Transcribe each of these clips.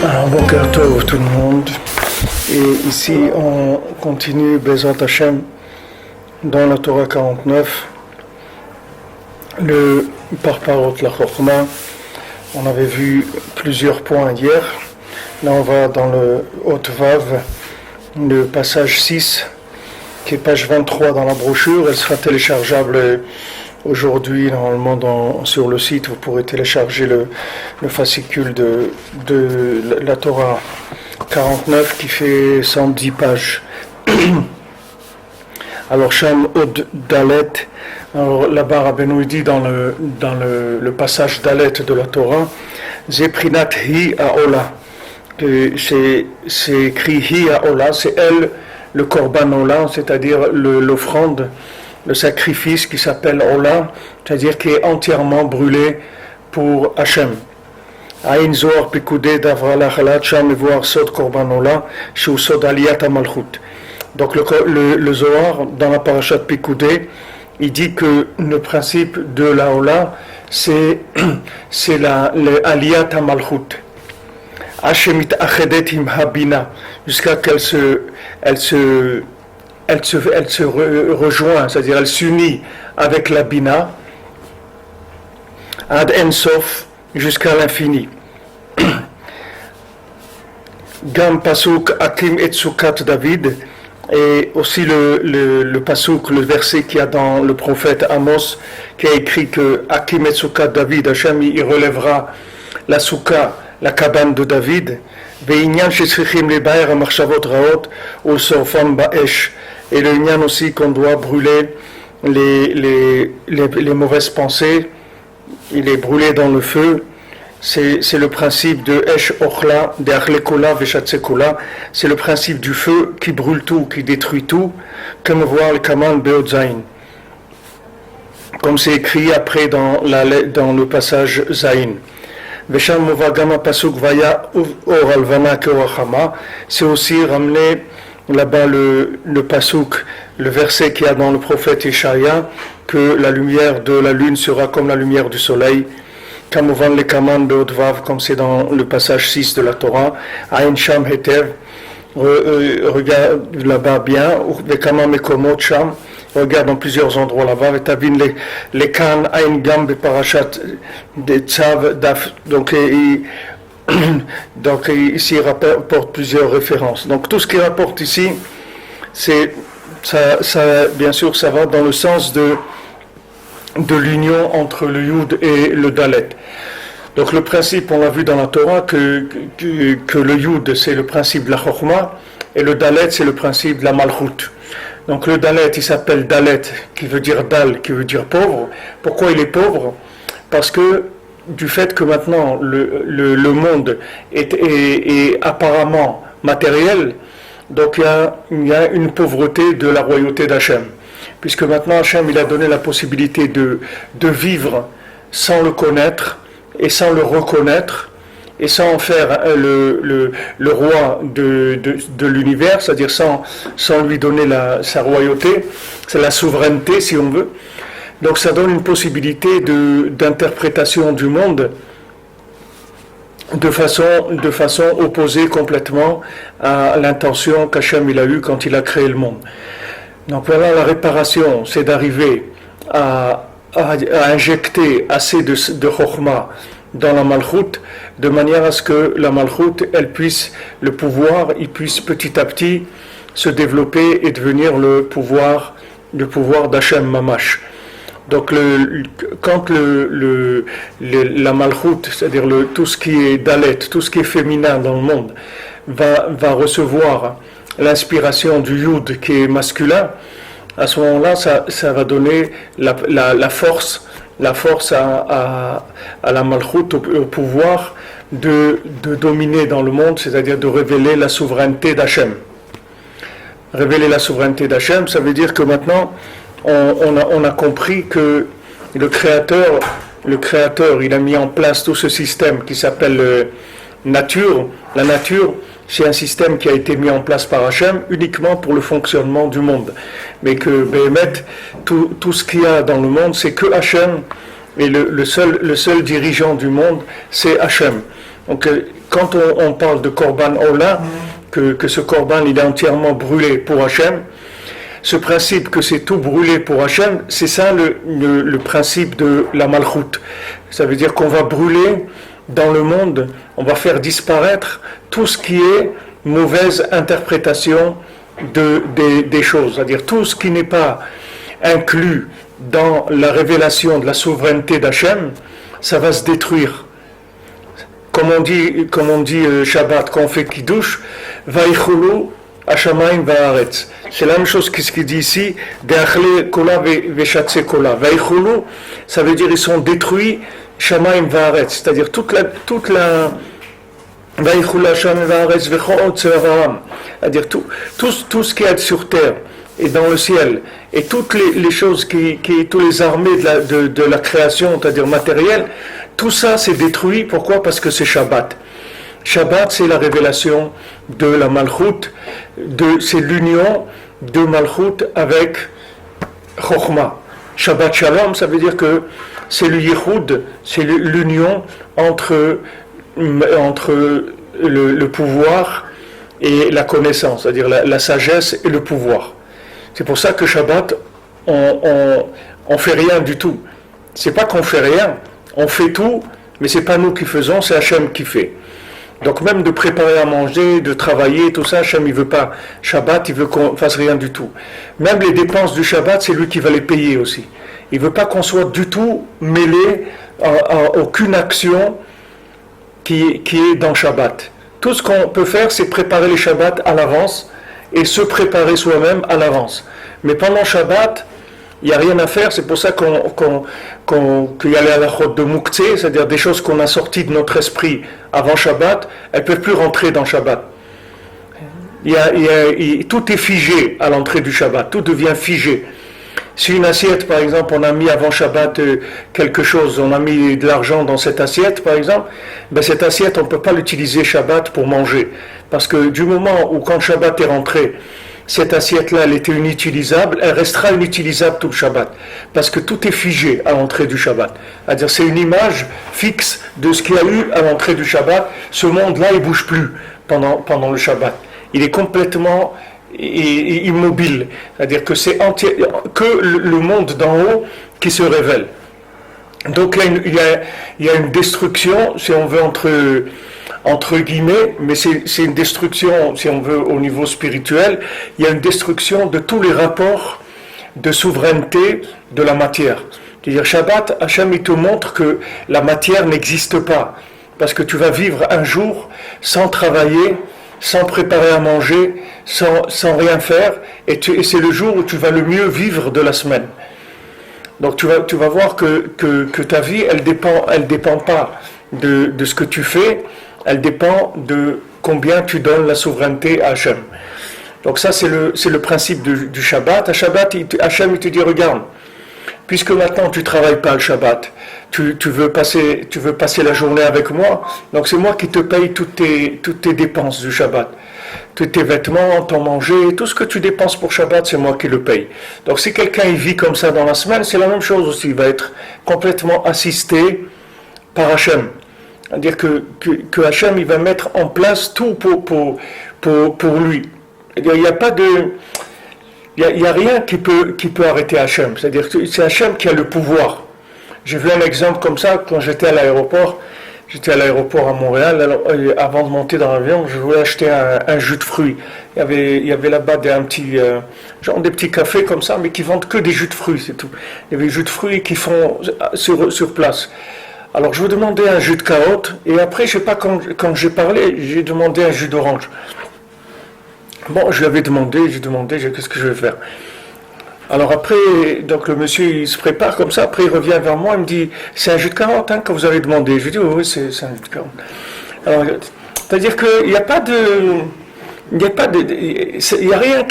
Alors, Boker Tov tout le monde. Et ici, on continue Bezrat Hashem dans la Torah 49, le Parparot la Chokhmah. On avait vu plusieurs points hier. Là, on va dans le Hot Vav, le passage 6, qui est page 23 dans la brochure. Elle sera téléchargeable aujourd'hui, normalement, sur le site. Vous pourrez télécharger le fascicule de la Torah 49 qui fait 110 pages. Alors, Sham Od Dalet, alors là-bas, Rabbeinu dit dans le passage Dalet de la Torah, Zeprinat Hi Aola. C'est écrit Hi Aola, c'est elle, le Korban Ola, c'est-à-dire l'offrande, le sacrifice qui s'appelle Ola, c'est-à-dire qui est entièrement brûlé pour Hachem. Aïn Zohar Pikoudé d'Avrala Chalat Sham voir Sod Korban Ola, Shou Sod Aliyat Malchut. Donc le Zohar, dans la parashat Pikoudé, il dit que le principe de la Ola, c'est le Aliyat Malchut. Hashemit Achedet im Habina, jusqu'à qu'elle se rejoint, c'est-à-dire elle s'unit avec la Bina, Ad Ensof, jusqu'à l'infini. Gam Pasuk Akim et Sukat David, et aussi le Pasuk, le verset qu'il y a dans le prophète Amos, qui a écrit que Akim et Sukat David, Hachem il relèvera la Souka, la cabane de David, et le Inyan aussi qu'on doit brûler les mauvaises pensées, il est brûlé dans le feu. C'est le principe de Esh Ochla, de Achlekola, Veshatsekola, c'est le principe du feu qui brûle tout, qui détruit tout, comme voir le Kaman Beotzain. Comme c'est écrit après dans le passage Zain. Vesham Movagama Pasuk Vaya Or Alvana Keoachama, c'est aussi ramené là-bas le Pasuk, le verset qu'il y a dans le prophète Ishaïa, que la lumière de la lune sera comme la lumière du soleil. Kamovan le Kaman Beotvav, comme c'est dans le passage 6 de la Torah, Ain Sham Hetev, regarde là-bas bien, Vekama Mekomot Sham, regarde dans plusieurs endroits là-bas, Vetavin le Kan Ain Gam Beparashat de Tzav Daf, donc ici il rapporte plusieurs références. Donc tout ce qu'il rapporte ici, ça bien sûr ça va dans le sens de l'union entre le Yud et le Dalet. Donc le principe, on l'a vu dans la Torah, que le Yud c'est le principe de la Chokhmah et le Dalet c'est le principe de la Malchut. Donc le Dalet il s'appelle Dalet, qui veut dire Dal, qui veut dire pauvre. Pourquoi il est pauvre? Parce que du fait que maintenant le monde est apparemment matériel, donc il y a une pauvreté de la royauté d'Hachem. Puisque maintenant Hachem il a donné la possibilité de vivre sans le connaître et sans le reconnaître et sans en faire le roi de l'univers, c'est-à-dire sans lui donner sa royauté, c'est la souveraineté si on veut. Donc ça donne une possibilité d'interprétation du monde de façon opposée complètement à l'intention qu'Hachem il a eue quand il a créé le monde. Donc voilà, la réparation, c'est d'arriver à injecter assez de Chokhmah dans la Malchut, de manière à ce que la Malchut, le pouvoir, il puisse petit à petit se développer et devenir le pouvoir d'Hachem Mamash. Donc quand la Malchut, c'est-à-dire tout ce qui est Dalet, tout ce qui est féminin dans le monde, va recevoir l'inspiration du Yud qui est masculin, à ce moment-là, ça va donner la force à la Malchut, au pouvoir de dominer dans le monde, c'est-à-dire de révéler la souveraineté d'Hachem. Révéler la souveraineté d'Hachem, ça veut dire que maintenant, on a compris que le Créateur, il a mis en place tout ce système qui s'appelle nature. La nature, c'est un système qui a été mis en place par Hachem uniquement pour le fonctionnement du monde. Mais que Béhémet, tout ce qu'il y a dans le monde, c'est que Hachem, et le seul dirigeant du monde, c'est Hachem. Donc quand on parle de Korban Ola, que ce Korban il est entièrement brûlé pour Hachem, ce principe que c'est tout brûlé pour Hachem, c'est ça le principe de la Malchut. Ça veut dire qu'on va brûler dans le monde, on va faire disparaître tout ce qui est mauvaise interprétation des choses, c'est-à-dire tout ce qui n'est pas inclus dans la révélation de la souveraineté d'Hachem, ça va se détruire. Comme on dit Shabbat, quand on fait Kiddush, Vaïchulu Hashamayim Va'aretz. C'est la même chose que ce qu'il dit ici, De'achle Kola Ve'shatse Kola. Vaïchulu, ça veut dire ils sont détruits, Shamayim Va'aretz, c'est-à-dire toute la Vaïchulu Hashamayim Va'aretz Ve'chot Tzevaram, c'est-à-dire tout ce qui est sur terre et dans le ciel, et toutes les choses toutes les armées de la création, c'est-à-dire matérielle, tout ça c'est détruit. Pourquoi? Parce que c'est Shabbat. Shabbat, c'est la révélation de la Malchut, c'est l'union de Malchut avec Chokhmah. Shabbat Shalom, ça veut dire que c'est le Yichud, c'est l'union entre le pouvoir et la connaissance, c'est-à-dire la sagesse et le pouvoir. C'est pour ça que Shabbat, on fait rien du tout. C'est pas qu'on fait rien, on fait tout, mais c'est pas nous qui faisons, c'est Hachem qui fait. Donc même de préparer à manger, de travailler, tout ça, Hachem il veut pas. Shabbat, il veut qu'on fasse rien du tout. Même les dépenses du Shabbat, c'est lui qui va les payer aussi. Il veut pas qu'on soit du tout mêlé à aucune action qui est dans Shabbat. Tout ce qu'on peut faire, c'est préparer les Shabbats à l'avance et se préparer soi-même à l'avance. Mais pendant Shabbat, il n'y a rien à faire, c'est pour ça qu'il y a les halachot de Mouktsé, c'est-à-dire des choses qu'on a sorties de notre esprit avant Shabbat, elles ne peuvent plus rentrer dans Shabbat. Tout est figé à l'entrée du Shabbat, tout devient figé. Si une assiette, par exemple, on a mis avant Shabbat quelque chose, on a mis de l'argent dans cette assiette, par exemple, ben cette assiette, on ne peut pas l'utiliser Shabbat pour manger. Parce que du moment où, quand Shabbat est rentré, cette assiette-là, elle était inutilisable, elle restera inutilisable tout le Shabbat. Parce que tout est figé à l'entrée du Shabbat. C'est-à-dire, c'est une image fixe de ce qu'il y a eu à l'entrée du Shabbat. Ce monde-là, il ne bouge plus pendant le Shabbat. Il est complètement immobile. C'est-à-dire que c'est que le monde d'en haut qui se révèle. Donc il y a une destruction, si on veut, entre guillemets, mais c'est une destruction, si on veut, au niveau spirituel. Il y a une destruction de tous les rapports de souveraineté de la matière. C'est-à-dire, Shabbat, Hachem, il te montre que la matière n'existe pas. Parce que tu vas vivre un jour sans travailler, sans préparer à manger, sans rien faire, et c'est le jour où tu vas le mieux vivre de la semaine. Donc tu vas voir que ta vie, elle dépend pas de ce que tu fais, elle dépend de combien tu donnes la souveraineté à Hachem. Donc ça c'est le principe du Shabbat. À Shabbat, Hachem il te dit, regarde, puisque maintenant tu travailles pas le Shabbat, tu veux passer la journée avec moi, donc c'est moi qui te paye toutes tes dépenses du Shabbat. Tous tes vêtements, ton manger, tout ce que tu dépenses pour Shabbat, c'est moi qui le paye. Donc si quelqu'un il vit comme ça dans la semaine, c'est la même chose aussi, il va être complètement assisté par Hachem. C'est-à-dire que Hachem il va mettre en place tout pour lui. Il n'y a pas de... Il n'y a rien qui peut arrêter Hachem. C'est-à-dire que c'est Hachem qui a le pouvoir. J'ai vu un exemple comme ça quand j'étais à l'aéroport. J'étais à l'aéroport à Montréal. Alors, avant de monter dans l'avion, je voulais acheter un jus de fruits. Il y avait là-bas des petits cafés comme ça, mais qui vendent que des jus de fruits, c'est tout. Il y avait des jus de fruits qui font sur place. Alors je vous demandais un jus de carotte, et après, je sais pas, quand j'ai parlé, j'ai demandé un jus d'orange. Bon, je lui avais demandé, qu'est-ce que je vais faire? Alors après, donc le monsieur, il se prépare comme ça, après il revient vers moi, il me dit, c'est un jus de carotte que vous avez demandé. Je lui dis, oui, c'est un jus de carotte. Alors, c'est-à-dire qu'il n'y a pas de... Il n'y a rien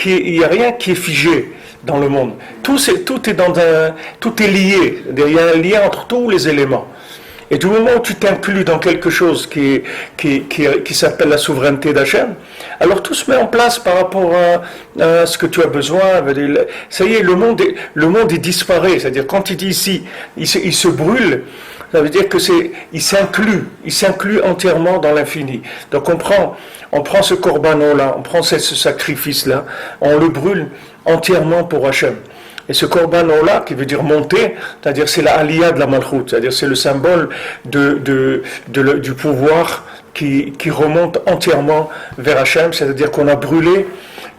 qui est figé dans le monde. Tout est lié. Il y a un lien entre tous les éléments. Et du moment où tu t'inclus dans quelque chose qui s'appelle la souveraineté d'Hachem, alors tout se met en place par rapport à ce que tu as besoin. Ça y est, le monde il disparaît. C'est-à-dire, quand il dit ici, il se brûle, Ça veut dire que il s'inclut entièrement dans l'infini. Donc on prend ce korbanon-là, on prend ce sacrifice-là, on le brûle entièrement pour Hachem. Et ce korbanon-là, qui veut dire monter, c'est-à-dire c'est la aliyah de la malchoute, c'est-à-dire c'est le symbole du pouvoir qui remonte entièrement vers Hachem, c'est-à-dire qu'on a brûlé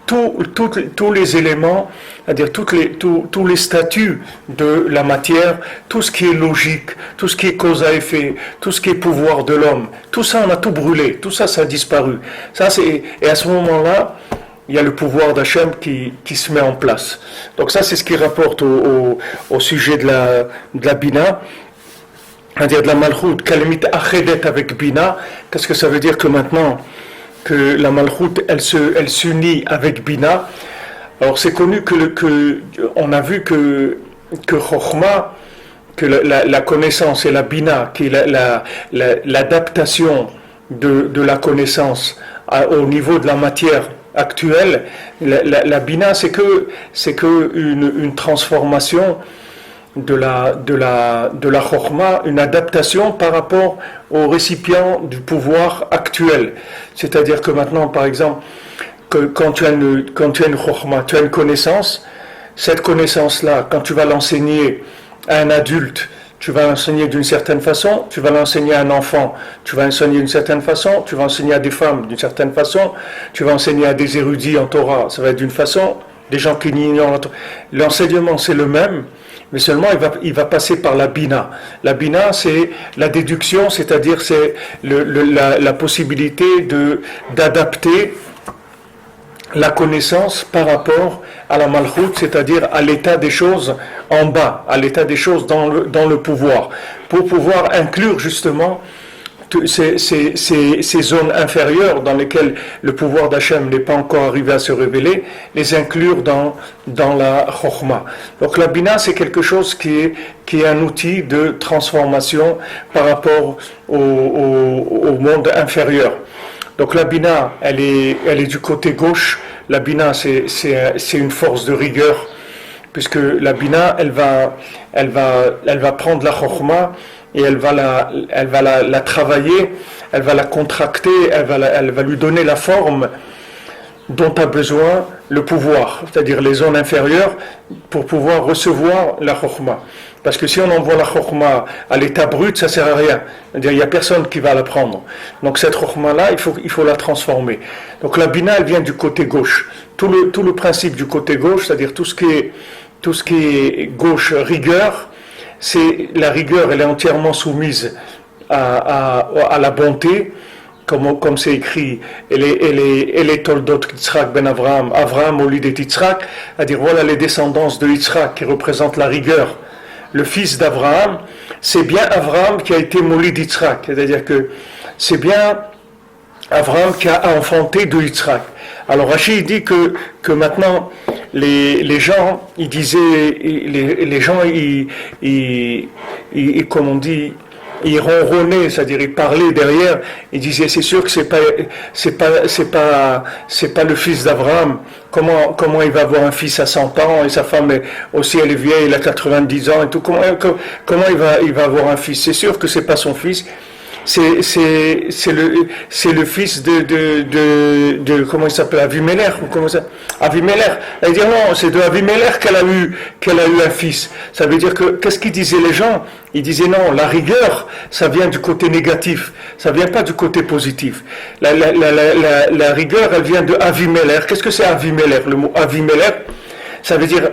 tous les éléments, c'est-à-dire tous les statuts de la matière, tout ce qui est logique, tout ce qui est cause à effet, tout ce qui est pouvoir de l'homme, tout ça on a tout brûlé, tout ça a disparu. Et à ce moment-là, il y a le pouvoir d'Hachem qui se met en place. Donc ça c'est ce qui rapporte au sujet de la Bina, c'est-à-dire de la Malchoute, Kalemit Achedet avec Bina. Qu'est-ce que ça veut dire que maintenant que la Malchoute elle s'unit avec Bina? Alors c'est connu on a vu que Chokhma, que la connaissance et la Bina, qui est l'adaptation de la connaissance au niveau de la matière actuelle, la Bina c'est que une transformation de la Chokhma, une adaptation par rapport au récipient du pouvoir actuel. C'est-à-dire que maintenant, par exemple, quand tu as une Chokhma, tu as une connaissance, cette connaissance-là, quand tu vas l'enseigner à un adulte, tu vas l'enseigner d'une certaine façon, tu vas l'enseigner à un enfant, tu vas l'enseigner d'une certaine façon, tu vas enseigner à des femmes d'une certaine façon, tu vas enseigner à des érudits en Torah, ça va être d'une façon, des gens qui ignorent la Torah. L'enseignement, c'est le même, mais seulement il va passer par la Bina. La Bina, c'est la déduction, c'est-à-dire c'est la possibilité d'adapter la connaissance par rapport à la Malchoute, c'est-à-dire à l'état des choses en bas, à l'état des choses dans le pouvoir, pour pouvoir inclure justement ces zones inférieures dans lesquelles le pouvoir d'Hachem n'est pas encore arrivé à se révéler, les inclure dans la Chokhma. Donc la Bina, c'est quelque chose qui est un outil de transformation par rapport au monde inférieur. Donc la Bina, elle est du côté gauche. La Bina, c'est une force de rigueur, puisque la Bina, elle va prendre la Chokhma et elle va la travailler, elle va la contracter, elle va lui donner la forme dont a besoin le pouvoir, c'est-à-dire les zones inférieures, pour pouvoir recevoir la Chokhma. Parce que si on envoie la Chokhma à l'état brut, ça ne sert à rien. C'est-à-dire il n'y a personne qui va la prendre. Donc cette Chokhma-là, il faut la transformer. Donc la Bina, elle vient du côté gauche. Tout le principe du côté gauche, c'est-à-dire tout ce qui est gauche, rigueur, c'est la rigueur, elle est entièrement soumise à la bonté, comme c'est écrit, elle est Toldot Yitzhak ben Avraham, Avraham au lieu de Yitzhak, c'est-à-dire voilà les descendants de Yitzhak qui représentent la rigueur. Le fils d'Avraham, c'est bien Avraham qui a été Molid Yitzhak, c'est-à-dire que c'est bien Avraham qui a enfanté de Yitzhak. Alors Rachid dit que maintenant les gens, ils disaient, les gens, comme on dit, ils ronronnaient, c'est-à-dire ils parlaient derrière, ils disaient c'est sûr que c'est pas le fils d'Abraham. Comment il va avoir un fils à 100 ans et sa femme aussi elle est vieille, elle a 90 ans et tout. Comment il va avoir un fils? C'est sûr que c'est pas son fils. C'est le fils de comment il s'appelle, Avimelech, ou comment ça, Avimelech. Elle dit non, c'est de Avimelech qu'elle a eu un fils. Ça veut dire que qu'est-ce qu'ils disaient les gens? Ils disaient non, la rigueur, ça vient du côté négatif, ça vient pas du côté positif. La rigueur, elle vient de Avimelech. Qu'est-ce que c'est Avimelech? Le mot Avimelech, ça veut dire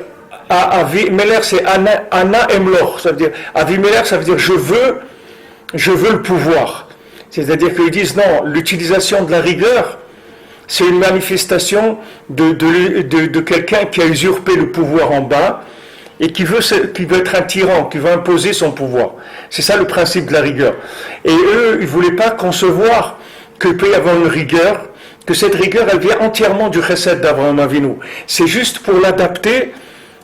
Avimelech, c'est Anna Emlor. Ça veut dire Avimelech, ça veut dire je veux le pouvoir. C'est-à-dire qu'ils disent non, l'utilisation de la rigueur, c'est une manifestation de quelqu'un qui a usurpé le pouvoir en bas et qui veut être un tyran, qui veut imposer son pouvoir. C'est ça le principe de la rigueur. Et eux, ils ne voulaient pas concevoir qu'il peut y avoir une rigueur, que cette rigueur, elle vient entièrement du chesed d'Avraham Avinu. C'est juste pour l'adapter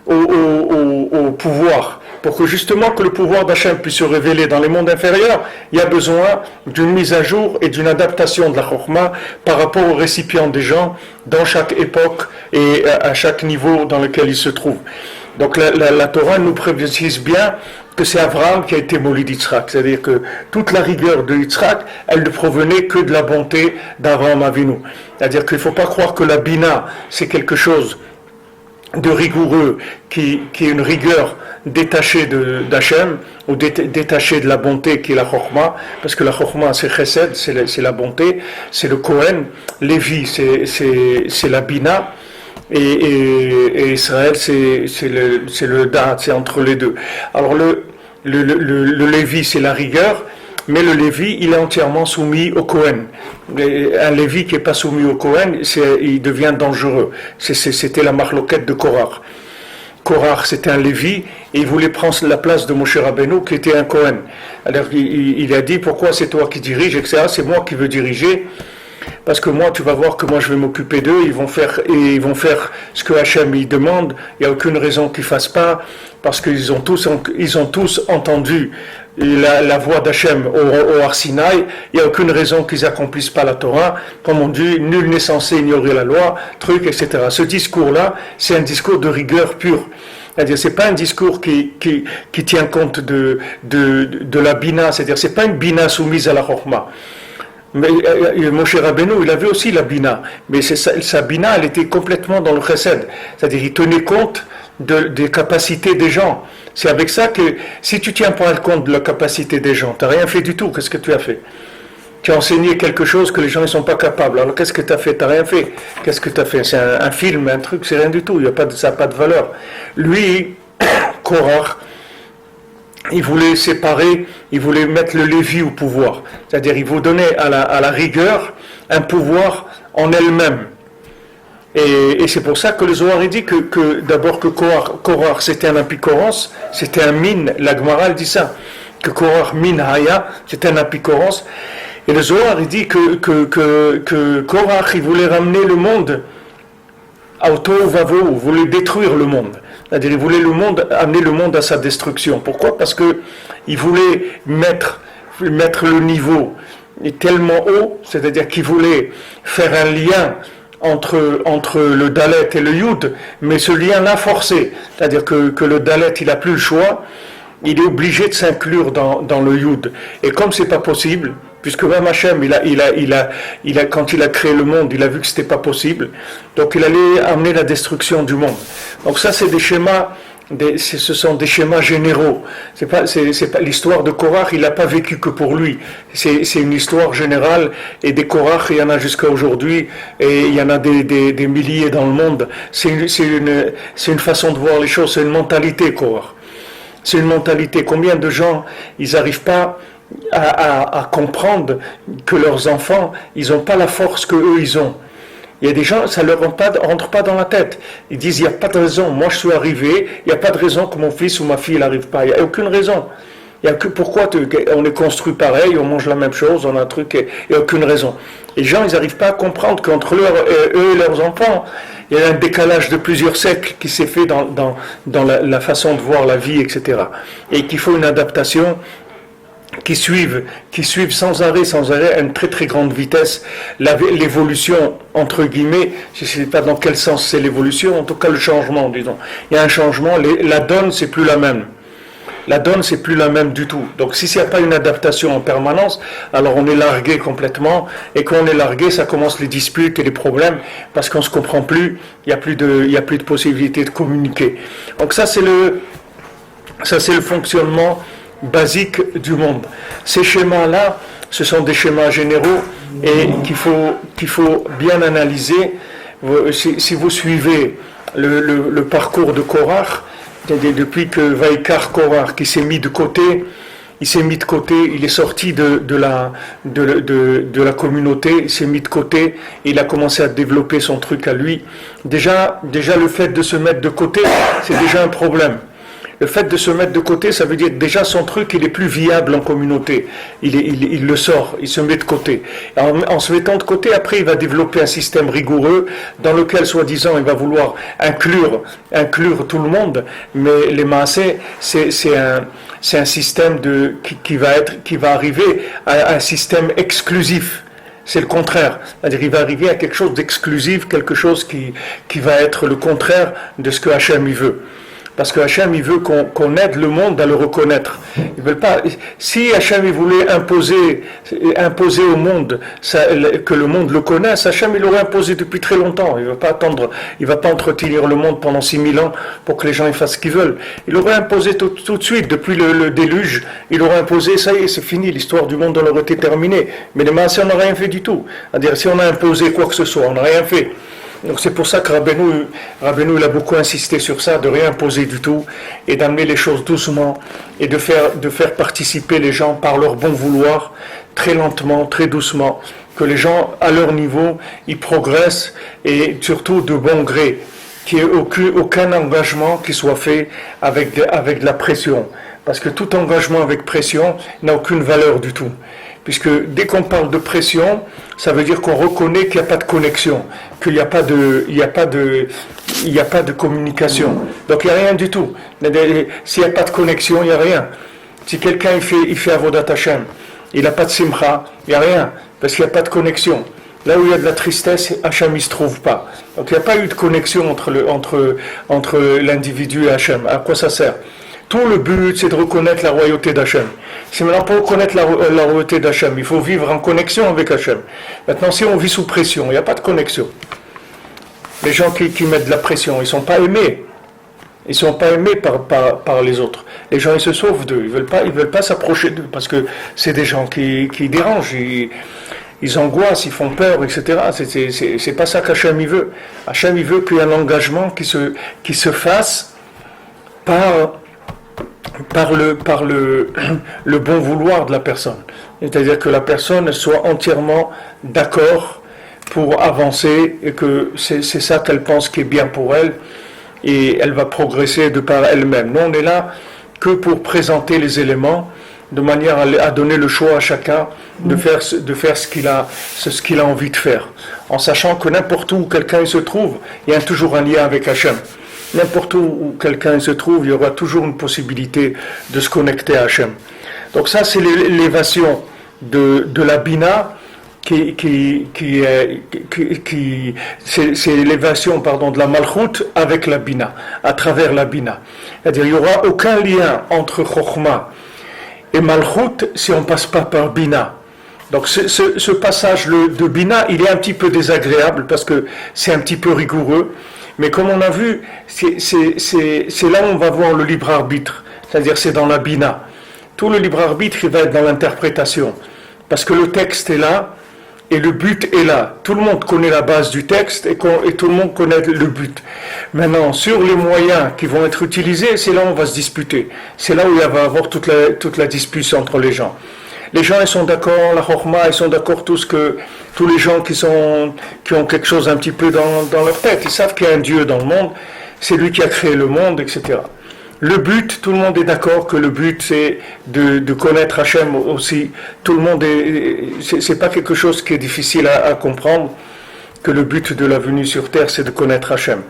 au pouvoir. Pour que justement que le pouvoir d'Hachem puisse se révéler dans les mondes inférieurs, il y a besoin d'une mise à jour et d'une adaptation de la Chokhma par rapport aux récipients des gens dans chaque époque et à chaque niveau dans lequel ils se trouvent. Donc la Torah nous précise bien que c'est Abraham qui a été maudit d'Yitzhak. C'est-à-dire que toute la rigueur de Yitzhak, elle ne provenait que de la bonté d'Abraham Avinu. C'est-à-dire qu'il ne faut pas croire que la Bina, c'est quelque chose de rigoureux, qui est une rigueur détachée d'Hachem, ou détachée de la bonté qui est la Chokhmah, parce que la Chokhmah c'est Chesed, c'est la bonté, c'est le Kohen, Lévi c'est la Bina, et Israël c'est le Da'at, c'est entre les deux. Alors le Lévi c'est la rigueur, mais le Lévi il est entièrement soumis au Kohen. Un Lévi qui n'est pas soumis au Kohen, il devient dangereux. C'était la marloquette de Korach. Korach c'était un Lévi et il voulait prendre la place de Moshe Rabbeinu qui était un Kohen. Alors il a dit pourquoi c'est toi qui diriges, etc. C'est moi qui veux diriger. Parce que moi, tu vas voir que moi je vais m'occuper d'eux, ils vont faire ce que Hachem il demande, il n'y a aucune raison qu'ils ne fassent pas, parce qu'ils ont tous entendu la voix d'Hachem au Har Sinaï, il n'y a aucune raison qu'ils n'accomplissent pas la Torah, comme on dit, nul n'est censé ignorer la loi, etc. Ce discours-là, c'est un discours de rigueur pure. C'est-à-dire, c'est pas un discours qui tient compte de la Bina, c'est-à-dire, c'est pas une Bina soumise à la Chokhmah. Mais Moshe Rabbeinu, il avait aussi la Bina, mais sa Bina, elle était complètement dans le Chesed, c'est-à-dire il tenait compte des capacités des gens. C'est avec ça que, si tu tiens pas compte de la capacité des gens, tu n'as rien fait du tout. Qu'est-ce que tu as fait? Tu as enseigné quelque chose que les gens ne sont pas capables. Alors qu'est-ce que tu as fait? Tu n'as rien fait. Qu'est-ce que tu as fait? C'est un film, un truc, c'est rien du tout. Ça n'a pas de valeur. Lui, Korach, il voulait séparer, il voulait mettre le Lévi au pouvoir. C'est-à-dire, il vous donnait à la rigueur un pouvoir en elle-même. Et c'est pour ça que le Zohar dit que d'abord que Korach c'était un apicorance, c'était un min, la Gemara dit ça, que Korach min haya, c'était un apicorance. Et le Zohar il dit que Korach il voulait ramener le monde à Tohu Vavohu, il voulait détruire le monde. C'est-à-dire il voulait amener le monde à sa destruction. Pourquoi? Parce que il voulait mettre le niveau tellement haut, c'est-à-dire qu'il voulait faire un lien entre le Dalet et le Yud, mais ce lien-là forcé, c'est-à-dire que le Dalet il n'a plus le choix, il est obligé de s'inclure dans le Yud. Et comme c'est pas possible, puisque même Hachem, quand il a créé le monde, il a vu que c'était pas possible, donc il allait amener la destruction du monde. Donc ça, c'est des schémas. Ce sont des schémas généraux. C'est pas l'histoire de Korach, il l'a pas vécu que pour lui. C'est une histoire générale, et des Korach, il y en a jusqu'à aujourd'hui, et il y en a des milliers dans le monde. C'est une façon de voir les choses, c'est une mentalité, Korach. C'est une mentalité. Combien de gens, ils n'arrivent pas à comprendre que leurs enfants, ils n'ont pas la force que eux ils ont. Il y a des gens, ça ne leur rentre pas dans la tête. Ils disent, il n'y a pas de raison. Moi, je suis arrivé, il n'y a pas de raison que mon fils ou ma fille n'arrive pas. Il n'y a aucune raison. Pourquoi on est construit pareil, on mange la même chose, on a un truc, il n'y a aucune raison. Les gens, ils n'arrivent pas à comprendre qu'entre eux et leurs enfants, il y a un décalage de plusieurs siècles qui s'est fait dans la façon de voir la vie, etc. Et qu'il faut une adaptation qui suivent sans arrêt à une très très grande vitesse l'évolution, entre guillemets, je ne sais pas dans quel sens c'est l'évolution, en tout cas le changement, disons. Il y a un changement, la donne c'est plus la même. La donne c'est plus la même du tout. Donc si il n'y a pas une adaptation en permanence, alors on est largué complètement, et quand on est largué, ça commence les disputes et les problèmes, parce qu'on ne se comprend plus, il n'y a plus de possibilité de communiquer. Donc ça c'est le fonctionnement basique du monde. Ces schémas-là, ce sont des schémas généraux et qu'il faut bien analyser. Si vous suivez le parcours de Korach, depuis que Vaikar Korach qui s'est mis de côté, il est sorti de la communauté, il s'est mis de côté, il a commencé à développer son truc à lui. Déjà le fait de se mettre de côté, c'est déjà un problème. Le fait de se mettre de côté, ça veut dire que déjà son truc, il est plus viable en communauté. Il le sort, il se met de côté. En se mettant de côté, après, il va développer un système rigoureux dans lequel, soi-disant, il va vouloir inclure tout le monde. Mais les maasés, c'est un système qui va arriver à un système exclusif. C'est le contraire. C'est-à-dire qu'il va arriver à quelque chose d'exclusif, quelque chose qui va être le contraire de ce que Hachem il veut. Parce que Hachem, il veut qu'on aide le monde à le reconnaître. Ils veulent pas. Si Hachem il voulait imposer au monde que le monde le connaisse, Hachem il l'aurait imposé depuis très longtemps. Il ne va pas entretenir le monde pendant 6000 ans pour que les gens ils fassent ce qu'ils veulent. Il aurait imposé tout de suite, depuis le déluge, il aurait imposé, ça y est, c'est fini, l'histoire du monde aurait été terminée. Mais les Maaseh, on n'a rien fait du tout. C'est-à-dire, si on a imposé quoi que ce soit, on n'a rien fait. Donc c'est pour ça que Rabbeinu il a beaucoup insisté sur ça, de rien imposer du tout, et d'amener les choses doucement, et de faire participer les gens par leur bon vouloir, très lentement, très doucement, que les gens, à leur niveau, ils progressent, et surtout de bon gré, qu'il n'y ait aucun engagement qui soit fait avec de la pression. Parce que tout engagement avec pression n'a aucune valeur du tout. Puisque dès qu'on parle de pression, ça veut dire qu'on reconnaît qu'il n'y a pas de connexion, qu'il n'y a pas de communication. Donc il n'y a rien du tout. S'il n'y a pas de connexion, il n'y a rien. Si quelqu'un il fait Avodat Hashem, il n'a pas de simcha, il n'y a rien, parce qu'il n'y a pas de connexion. Là où il y a de la tristesse, Hachem ne se trouve pas. Donc il n'y a pas eu de connexion entre l'individu et Hachem. À quoi ça sert? Tout le but, c'est de reconnaître la royauté d'Hachem. C'est maintenant pour reconnaître la royauté d'Hachem, il faut vivre en connexion avec Hachem. Maintenant, si on vit sous pression, il n'y a pas de connexion. Les gens qui mettent de la pression, ils ne sont pas aimés. Ils ne sont pas aimés par les autres. Les gens, ils se sauvent d'eux. Ils veulent pas s'approcher d'eux parce que c'est des gens qui dérangent. Ils angoissent, ils font peur, etc. C'est pas ça qu'Hachem il veut. Hachem il veut qu'il y ait un engagement qui se fasse par le bon vouloir de la personne. C'est-à-dire que la personne soit entièrement d'accord pour avancer et que c'est ça qu'elle pense qui est bien pour elle et elle va progresser de par elle-même. Nous, on est là que pour présenter les éléments de manière à donner le choix à chacun de faire ce qu'il a envie de faire. En sachant que n'importe où quelqu'un se trouve, il y a toujours un lien avec Hachem. N'importe où quelqu'un se trouve, il y aura toujours une possibilité de se connecter à Hachem. Donc ça, c'est l'élévation de la Bina, c'est l'élévation de la Malchut avec la Bina, à travers la Bina. C'est-à-dire, il n'y aura aucun lien entre Chokhmah et Malchut si on ne passe pas par Bina. Donc ce passage de Bina, il est un petit peu désagréable parce que c'est un petit peu rigoureux. Mais comme on a vu, c'est là où on va voir le libre arbitre, c'est-à-dire c'est dans la Bina. Tout le libre arbitre, il va être dans l'interprétation, parce que le texte est là et le but est là. Tout le monde connaît la base du texte et tout le monde connaît le but. Maintenant, sur les moyens qui vont être utilisés, c'est là où on va se disputer. C'est là où il va y avoir toute la dispute entre les gens. Les gens ils sont d'accord, la Chokhmah, ils sont d'accord tous les gens qui ont quelque chose un petit peu dans leur tête, ils savent qu'il y a un Dieu dans le monde, c'est lui qui a créé le monde, etc. Le but, tout le monde est d'accord que le but c'est de connaître Hachem aussi. Tout le monde c'est pas quelque chose qui est difficile à comprendre, que le but de la venue sur terre c'est de connaître Hachem.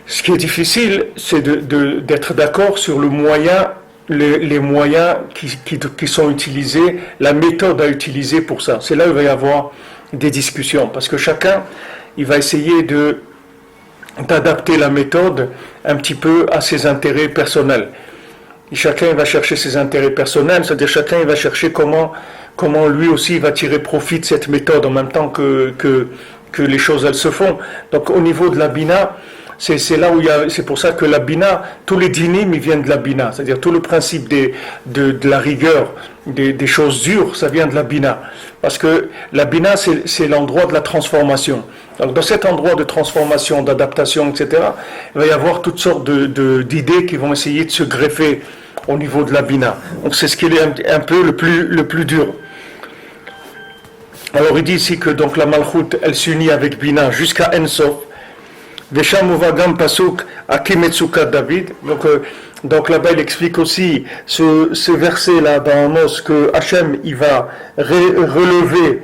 Ce qui est difficile, c'est d'être d'accord sur le moyen, les moyens qui sont utilisés, la méthode à utiliser pour ça. C'est là où il va y avoir des discussions, parce que chacun, il va essayer d'adapter la méthode un petit peu à ses intérêts personnels. Et chacun va chercher ses intérêts personnels, c'est-à-dire chacun il va chercher comment lui aussi va tirer profit de cette méthode en même temps que les choses elles se font. Donc au niveau de la Bina, c'est là où c'est pour ça que la Bina, tous les dynim ils viennent de la Bina, c'est-à-dire tout le principe de la rigueur, des choses dures, ça vient de la Bina. Parce que la Bina, c'est l'endroit de la transformation. Donc dans cet endroit de transformation, d'adaptation, etc., il va y avoir toutes sortes d'idées qui vont essayer de se greffer au niveau de la Bina. Donc c'est ce qui est un peu le plus dur. Alors il dit ici que donc la Malchut, elle s'unit avec Bina jusqu'à Ensof. Vesham uvagam pasuk akimetsuka David. Donc là-bas il explique aussi ce verset-là dans Amos que Hachem il va relever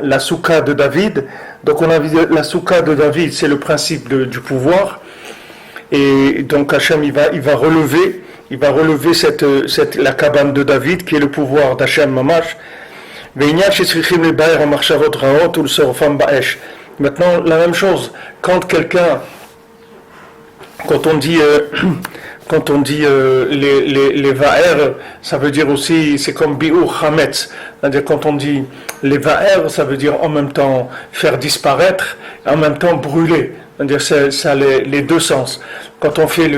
la soukha de David. Donc on a vu la soukha de David, c'est le principe du pouvoir. Et donc Hachem il va relever la cabane de David qui est le pouvoir d'Hachem Mamash. Maintenant, la même chose, quand quelqu'un Quand on dit, les va'er, ça veut dire aussi, c'est comme bi'ur chametz. C'est-à-dire quand on dit les va'er, ça veut dire en même temps faire disparaître, en même temps brûler. C'est-à-dire ça a les deux sens. Quand on fait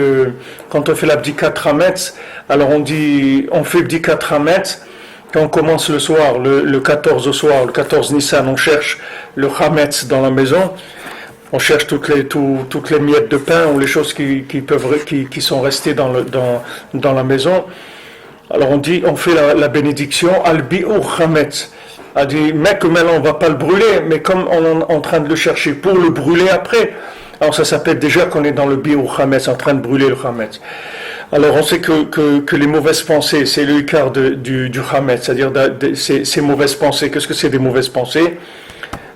l'abdikat chametz, alors on fait bdikat chametz. Quand on commence le soir, le 14 au soir, le 14 Nissan, on cherche le chametz dans la maison. On cherche toutes les miettes de pain ou les choses qui sont restées dans la maison. Alors on fait la bénédiction al bi'ur chametz. A dit, mais que maintenant on ne va pas le brûler, mais comme on est en train de le chercher pour le brûler après, alors ça s'appelle déjà qu'on est dans le bi'ur chametz, en train de brûler le chametz. Alors on sait que les mauvaises pensées, c'est le ikar du chametz, c'est-à-dire ces mauvaises pensées. Qu'est-ce que c'est des mauvaises pensées?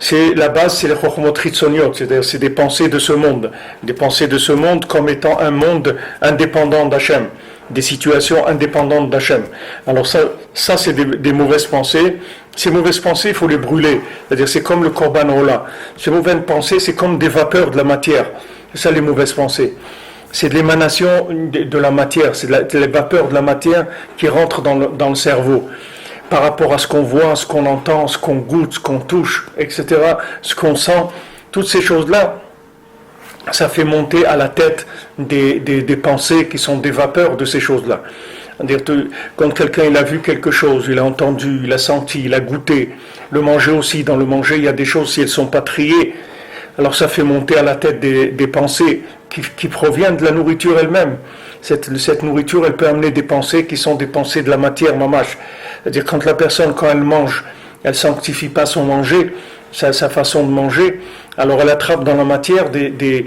C'est la base, c'est les chokhmot chitzoniot, c'est-à-dire c'est des pensées de ce monde comme étant un monde indépendant d'Hachem, des situations indépendantes d'Hachem. Alors ça c'est des mauvaises pensées. Ces mauvaises pensées, il faut les brûler. C'est-à-dire c'est comme le korban ola. Ces mauvaises pensées, c'est comme des vapeurs de la matière. C'est ça les mauvaises pensées. C'est de l'émanation de la matière, c'est les vapeurs de la matière qui rentrent dans le cerveau. Par rapport à ce qu'on voit, ce qu'on entend, ce qu'on goûte, ce qu'on touche, etc., ce qu'on sent, toutes ces choses-là, ça fait monter à la tête des pensées qui sont des vapeurs de ces choses-là. C'est-à-dire quand quelqu'un il a vu quelque chose, il a entendu, il a senti, il a goûté, le manger aussi, dans le manger, il y a des choses, si elles ne sont pas triées, alors ça fait monter à la tête des pensées qui proviennent de la nourriture elle-même. Cette nourriture, elle peut amener des pensées qui sont des pensées de la matière mamash. C'est-à-dire quand la personne, quand elle mange, elle ne sanctifie pas son manger, sa façon de manger, alors elle attrape dans la matière des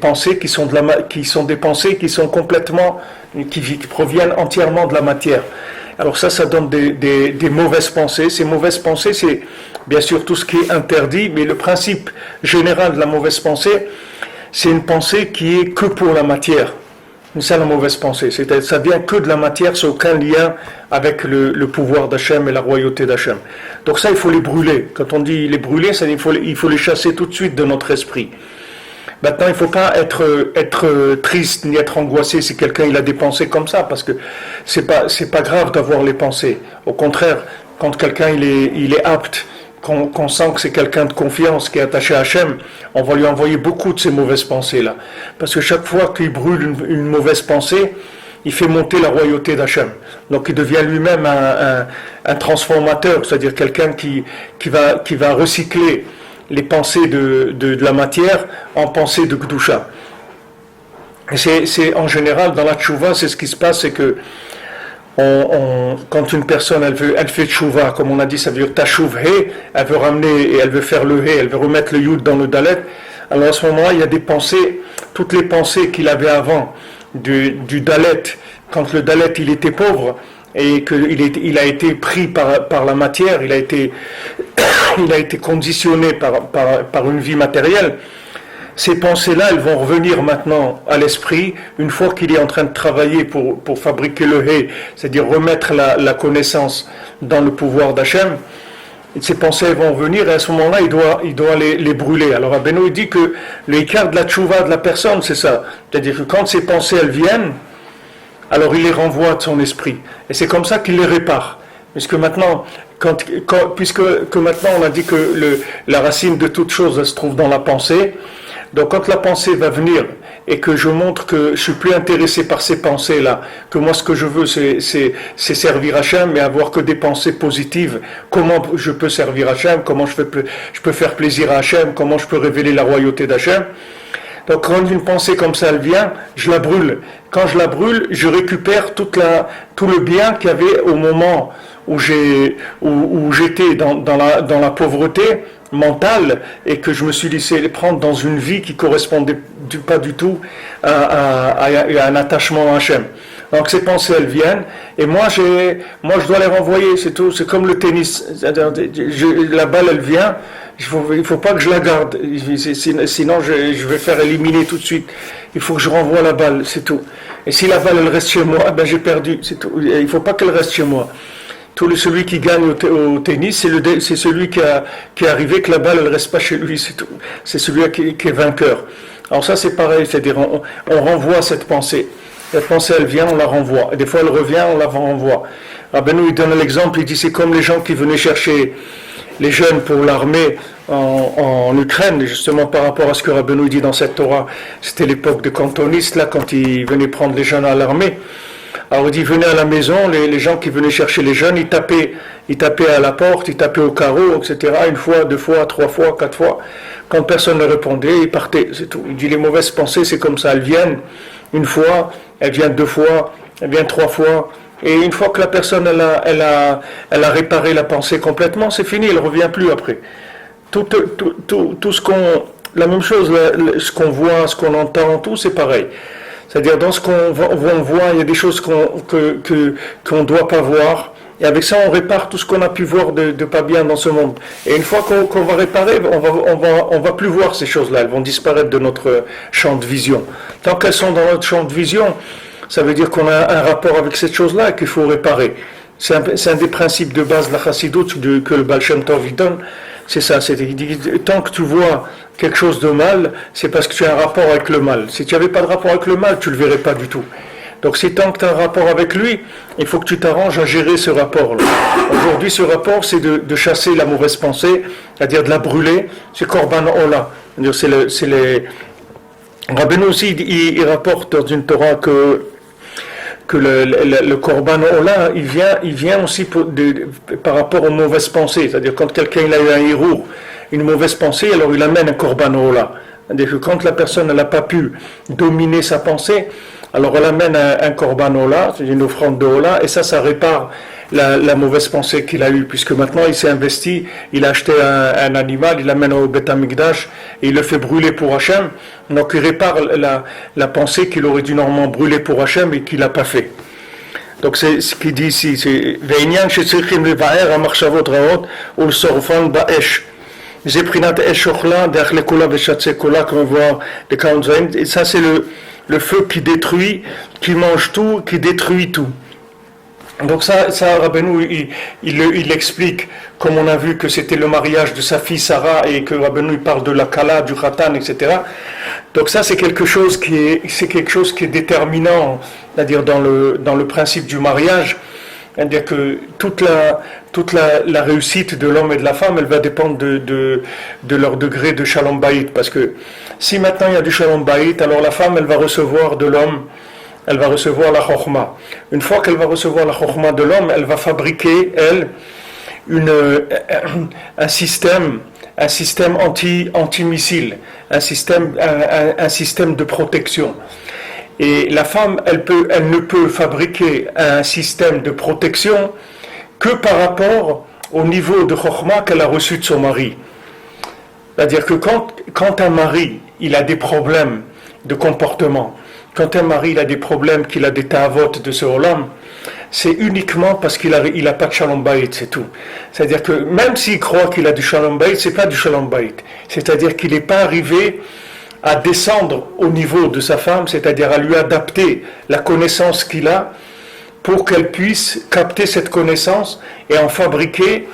pensées qui sont des pensées qui sont complètement, qui proviennent entièrement de la matière. Alors ça donne des mauvaises pensées. Ces mauvaises pensées, c'est bien sûr tout ce qui est interdit, mais le principe général de la mauvaise pensée, c'est une pensée qui est que pour la matière. C'est ça la mauvaise pensée. Ça vient que de la matière, c'est aucun lien avec le pouvoir d'Hachem et la royauté d'Hachem. Donc ça, il faut les brûler. Quand on dit les brûler, ça, il faut les chasser tout de suite de notre esprit. Maintenant, il ne faut pas être triste ni être angoissé si quelqu'un il a des pensées comme ça, parce que c'est pas grave d'avoir les pensées. Au contraire, quand quelqu'un il est apte, qu'on sent que c'est quelqu'un de confiance qui est attaché à Hachem, on va lui envoyer beaucoup de ces mauvaises pensées-là. Parce que chaque fois qu'il brûle une mauvaise pensée, il fait monter la royauté d'Hachem. Donc il devient lui-même un transformateur, c'est-à-dire quelqu'un qui va recycler les pensées de la matière en pensées de Kedusha. Et c'est en général, dans la tchouva, c'est ce qui se passe, c'est que quand une personne elle fait tchouva, comme on a dit, ça veut dire tashuv he, elle veut ramener et elle veut faire le he, elle veut remettre le yud dans le dalet. Alors à ce moment-là, il y a des pensées, toutes les pensées qu'il avait avant du dalet, quand le dalet il était pauvre et qu'il a été pris par la matière, il a été conditionné par une vie matérielle. Ces pensées-là, elles vont revenir maintenant à l'esprit une fois qu'il est en train de travailler pour fabriquer le hé, c'est-à-dire remettre la connaissance dans le pouvoir d'Hachem. Ces pensées vont venir et à ce moment-là, il doit les brûler. Alors Rabbeinu dit que l'écart de la tchouva de la personne, c'est ça. C'est-à-dire que quand ces pensées elles viennent, alors il les renvoie de son esprit. Et c'est comme ça qu'il les répare. Puisque maintenant, puisque maintenant on a dit que la racine de toute chose elle se trouve dans la pensée. Donc quand la pensée va venir et que je montre que je suis plus intéressé par ces pensées-là, que moi ce que je veux c'est servir Hachem, mais avoir que des pensées positives, comment je peux servir Hachem, comment je peux faire plaisir à Hachem, comment je peux révéler la royauté d'Hachem. Donc quand une pensée comme ça elle vient, je la brûle. Quand je la brûle, je récupère tout le bien qu'il y avait au moment où j'étais dans la pauvreté mentale et que je me suis laissé prendre dans une vie qui correspondait pas du tout à un attachement à Hachem. Donc ces pensées elles viennent et moi je dois les renvoyer, c'est tout. C'est comme le tennis, la balle elle vient, il faut pas que je la garde, sinon je vais faire éliminer tout de suite. Il faut que je renvoie la balle, c'est tout. Et si la balle elle reste chez moi, ben j'ai perdu, c'est tout. Il faut pas qu'elle reste chez moi. Celui qui gagne au tennis, c'est celui qui est arrivé que la balle elle reste pas chez lui, c'est tout. C'est celui qui est vainqueur. Alors ça c'est pareil, c'est-à-dire on renvoie cette pensée. Cette pensée elle vient, on la renvoie. Et des fois elle revient, on la renvoie. Rabbeinu il donne l'exemple, il dit c'est comme les gens qui venaient chercher les jeunes pour l'armée en Ukraine, justement par rapport à ce que Rabbeinu dit dans cette Torah. C'était l'époque des cantonistes, là, quand ils venaient prendre les jeunes à l'armée. Alors il dit, venez à la maison, les gens qui venaient chercher les jeunes, ils tapaient à la porte, ils tapaient au carreau, etc. Une fois, deux fois, trois fois, quatre fois. Quand personne ne répondait, ils partaient, c'est tout. Il dit, les mauvaises pensées, c'est comme ça, elles viennent une fois, elles viennent deux fois, elles viennent trois fois. Et une fois que la personne, elle a réparé la pensée complètement, c'est fini, elle ne revient plus après. Tout ce qu'on... La même chose, ce qu'on voit, ce qu'on entend, tout, c'est pareil. C'est-à-dire, dans ce qu'on voit, il y a des choses qu'on ne doit pas voir. Et avec ça, on répare tout ce qu'on a pu voir de pas bien dans ce monde. Et une fois qu'on va réparer, on va plus voir ces choses-là. Elles vont disparaître de notre champ de vision. Tant qu'elles sont dans notre champ de vision, ça veut dire qu'on a un rapport avec cette chose-là et qu'il faut réparer. C'est un des principes de base de la Chassidoute que le Baal Shem Tov donne. C'est ça, tant que tu vois quelque chose de mal, c'est parce que tu as un rapport avec le mal. Si tu n'avais pas de rapport avec le mal, tu ne le verrais pas du tout. Donc si tant que tu as un rapport avec lui, il faut que tu t'arranges à gérer ce rapport-là. Aujourd'hui, ce rapport, c'est de chasser la mauvaise pensée, c'est-à-dire de la brûler. C'est Korban Ola. C'est les... Rabbeinu aussi, il rapporte dans une Torah que le Korban Ola, il vient aussi par rapport aux mauvaises pensées. C'est-à-dire quand quelqu'un il a eu un hirour, une mauvaise pensée, alors il amène un Korban Ola. C'est-à-dire que quand la personne n'a pas pu dominer sa pensée, alors elle amène un Korban Ola, c'est une offrande de Ola, et ça répare la mauvaise pensée qu'il a eue, puisque maintenant il s'est investi, il a acheté un animal, il l'amène au Beth Amikdash, et il le fait brûler pour Hachem, donc il répare la pensée qu'il aurait dû normalement brûler pour Hachem et qu'il n'a pas fait. Donc c'est ce qu'il dit ici, c'est Ve'inyan shetzrichim levaer hamachshavot raot ulsorfan ba'esh. Zeprinat esh ochla derech lekola veshatse kola, comme on voit les Kaonzaim, et ça c'est le feu qui détruit, qui mange tout, qui détruit tout. Donc ça Rabbeinu, il explique, comme on a vu que c'était le mariage de sa fille Sarah et que Rabbeinu parle de la Kala, du Khatan, etc. Donc ça c'est quelque chose qui est déterminant, c'est-à-dire dans le principe du mariage, c'est-à-dire que toute la réussite de l'homme et de la femme, elle va dépendre de leur degré de Shalom Bayit, parce que si maintenant il y a du Shalom Bayit, alors la femme elle va recevoir de l'homme, elle va recevoir la Chokhma. Une fois qu'elle va recevoir la Chokhma de l'homme, elle va fabriquer, elle, un système anti-missile, un système de protection. Et la femme, elle ne peut fabriquer un système de protection que par rapport au niveau de Chokhma qu'elle a reçu de son mari. C'est-à-dire que quand un mari, il a des problèmes de comportement, quand un mari il a des problèmes, qu'il a des ta'avot de ce olam, c'est uniquement parce qu'il a pas de shalom bayit, c'est tout. C'est-à-dire que même s'il croit qu'il a du shalom bayit, c'est pas du shalom bayit. C'est-à-dire qu'il n'est pas arrivé à descendre au niveau de sa femme, c'est-à-dire à lui adapter la connaissance qu'il a pour qu'elle puisse capter cette connaissance et en fabriquer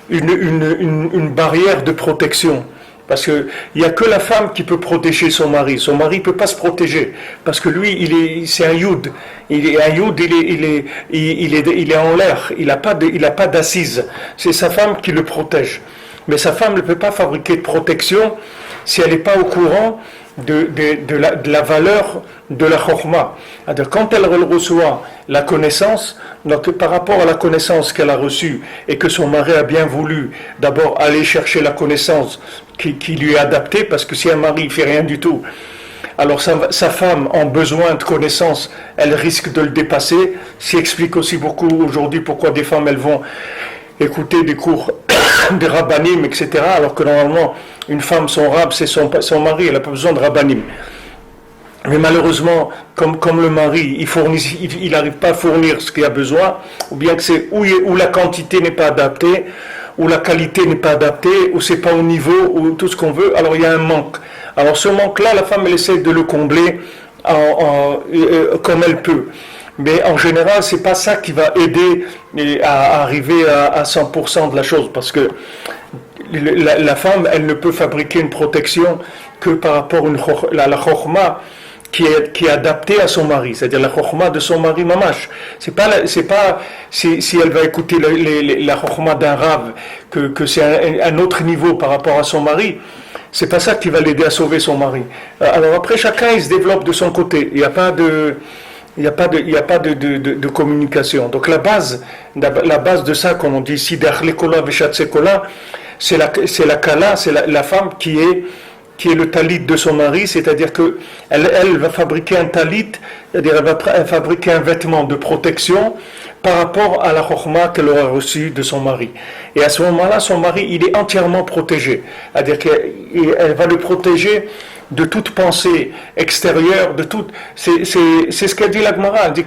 une barrière de protection. Parce qu'il n'y a que la femme qui peut protéger son mari. Son mari ne peut pas se protéger. Parce que lui, c'est un youd. Il est en l'air. Il n'a pas d'assise. C'est sa femme qui le protège. Mais sa femme ne peut pas fabriquer de protection si elle n'est pas au courant de la valeur de la chokhma. Quand elle reçoit la connaissance, donc par rapport à la connaissance qu'elle a reçue et que son mari a bien voulu d'abord aller chercher la connaissance qui lui est adaptée, parce que si un mari ne fait rien du tout, alors sa femme, en besoin de connaissance, elle risque de le dépasser. Ça explique aussi beaucoup aujourd'hui pourquoi des femmes elles vont écouter des cours des rabbanim, etc. Alors que normalement, une femme, son rab, c'est son mari, elle n'a pas besoin de rabbanim. Mais malheureusement, comme le mari, il n'arrive pas à fournir ce qu'il a besoin, ou bien que c'est où la quantité n'est pas adaptée, où la qualité n'est pas adaptée, où c'est pas au niveau, ou tout ce qu'on veut, alors il y a un manque. Alors ce manque-là, la femme, elle essaie de le combler comme elle peut. Mais en général, c'est pas ça qui va aider à arriver à 100% de la chose, parce que la femme, elle ne peut fabriquer une protection que par rapport à la chokhma qui est adaptée à son mari, c'est-à-dire la chokhma de son mari mamash. C'est pas si elle va écouter la chokhma d'un rave que c'est un autre niveau par rapport à son mari. C'est pas ça qui va l'aider à sauver son mari. Alors après, chacun il se développe de son côté. Il n'y a pas de communication. Donc la base de ça, comme on dit ici, c'est la kala, c'est la femme qui est le talit de son mari, c'est-à-dire que elle va fabriquer un talit, c'est-à-dire elle va fabriquer un vêtement de protection par rapport à la chokhma qu'elle aura reçue de son mari. Et à ce moment-là, son mari, il est entièrement protégé. C'est-à-dire qu'elle va le protéger de toute pensée extérieure, de toute. C'est ce qu'elle dit la Gemara. Elle dit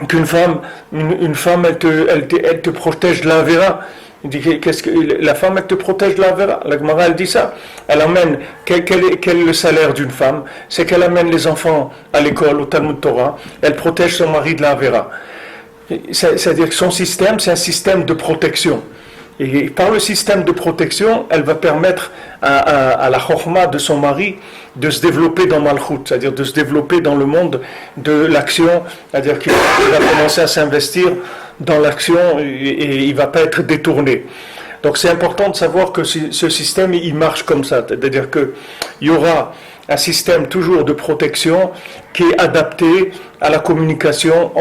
qu'une femme, elle te protège de la vera. Il dit la femme, elle te protège de la vera. La Gemara, elle dit ça. Elle amène, quel est le salaire d'une femme? C'est qu'elle amène les enfants à l'école, au Talmud Torah. Elle protège son mari de la vera. C'est-à-dire que son système, c'est un système de protection. Et par le système de protection, elle va permettre à la chokhma de son mari de se développer dans Malchut, c'est-à-dire de se développer dans le monde de l'action, c'est-à-dire qu'il va commencer à s'investir dans l'action et il ne va pas être détourné. Donc c'est important de savoir que ce système, il marche comme ça, c'est-à-dire qu'il y aura un système toujours de protection qui est adapté à la communication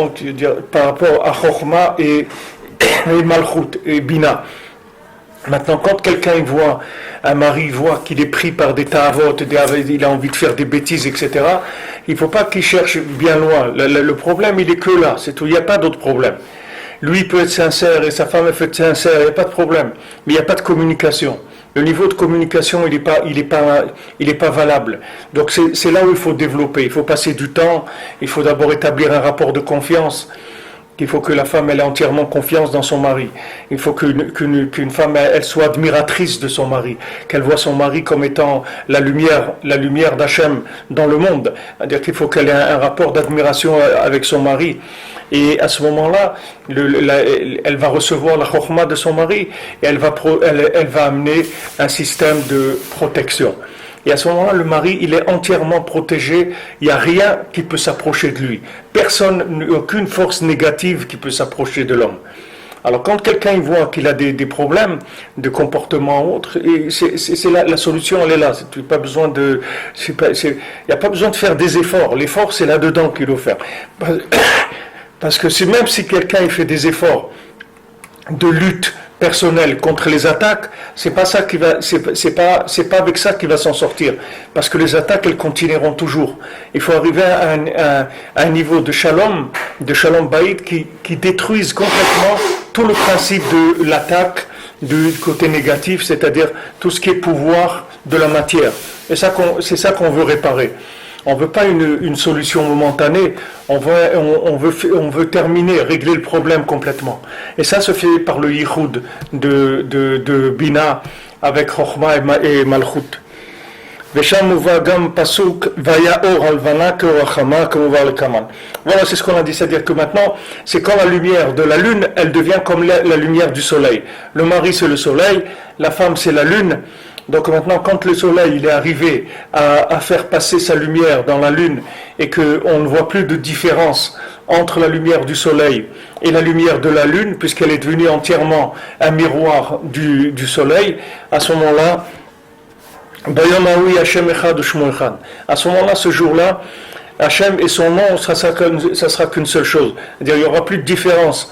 par rapport à chokhma et Malchut et Bina. Maintenant, quand un mari voit qu'il est pris par des ta'avot, il a envie de faire des bêtises, etc., il ne faut pas qu'il cherche bien loin. Le problème, il est que là, c'est tout. Il n'y a pas d'autre problème. Lui peut être sincère et sa femme peut être sincère, il n'y a pas de problème. Mais il n'y a pas de communication. Le niveau de communication, il est pas valable. Donc c'est là où il faut développer. Il faut passer du temps. Il faut d'abord établir un rapport de confiance. Il faut que la femme ait entièrement confiance dans son mari. Il faut qu'une femme elle soit admiratrice de son mari, qu'elle voit son mari comme étant la lumière d'Hachem dans le monde. C'est-à-dire qu'il faut qu'elle ait un rapport d'admiration avec son mari. Et à ce moment-là, elle va recevoir la chokhma de son mari et elle va amener un système de protection. Et à ce moment-là, le mari, il est entièrement protégé. Il n'y a rien qui peut s'approcher de lui. Aucune force négative qui peut s'approcher de l'homme. Alors quand quelqu'un il voit qu'il a des problèmes de comportement ou autre, la solution, elle est là. Il n'y a pas besoin de faire des efforts. L'effort, c'est là-dedans qu'il faut faire. Parce que même si quelqu'un il fait des efforts de lutte personnelle contre les attaques, c'est pas avec ça qu'il va s'en sortir, parce que les attaques elles continueront toujours. Il faut arriver à un niveau de shalom baïd qui détruise complètement tout le principe de l'attaque du côté négatif, c'est-à-dire tout ce qui est pouvoir de la matière. Et c'est ça qu'on veut réparer. On ne veut pas une solution momentanée, on veut terminer, régler le problème complètement. Et ça se fait par le yichud de Bina avec Chokhma et Malchut. Voilà, c'est ce qu'on a dit, c'est-à-dire que maintenant, c'est quand la lumière de la lune, elle devient comme la lumière du soleil. Le mari c'est le soleil, la femme c'est la lune. Donc maintenant, quand le soleil il est arrivé à faire passer sa lumière dans la lune et qu'on ne voit plus de différence entre la lumière du soleil et la lumière de la lune, puisqu'elle est devenue entièrement un miroir du soleil, à ce moment-là, à ce moment-là, ce jour-là, Hachem et son nom, ça sera qu'une seule chose. C'est-à-dire, il n'y aura plus de différence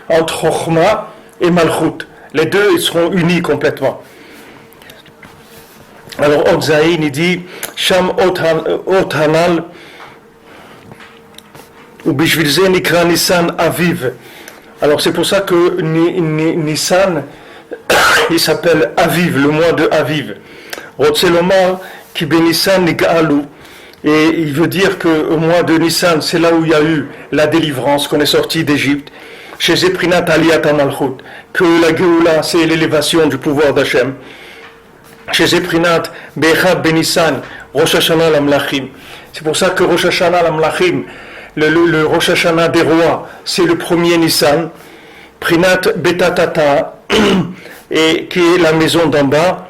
entre Chokhma et Malchut. Les deux, ils seront unis complètement. Alors, Otzaïn, il dit, Sham Ot Hanal, ou Bishvilze Nikra Nissan Aviv. Alors, c'est pour ça que Nissan, il s'appelle Aviv, le mois de Aviv. Rotselomar, qui Nissan Nig'alu. Et il veut dire qu'au mois de Nissan, c'est là où il y a eu la délivrance, qu'on est sorti d'Égypte. Chez Zeprinat Aliyat Malchut, que la Géoula, c'est l'élévation du pouvoir d'Hachem. Chez Zeprinat Bechad Benissan, Rosh Hashanah Lamlachim. C'est pour ça que Rosh Hashanah Lamlachim, le Rosh Hashanah des rois, c'est le premier Nissan. Prinat Betatata, et qui est la maison d'en bas.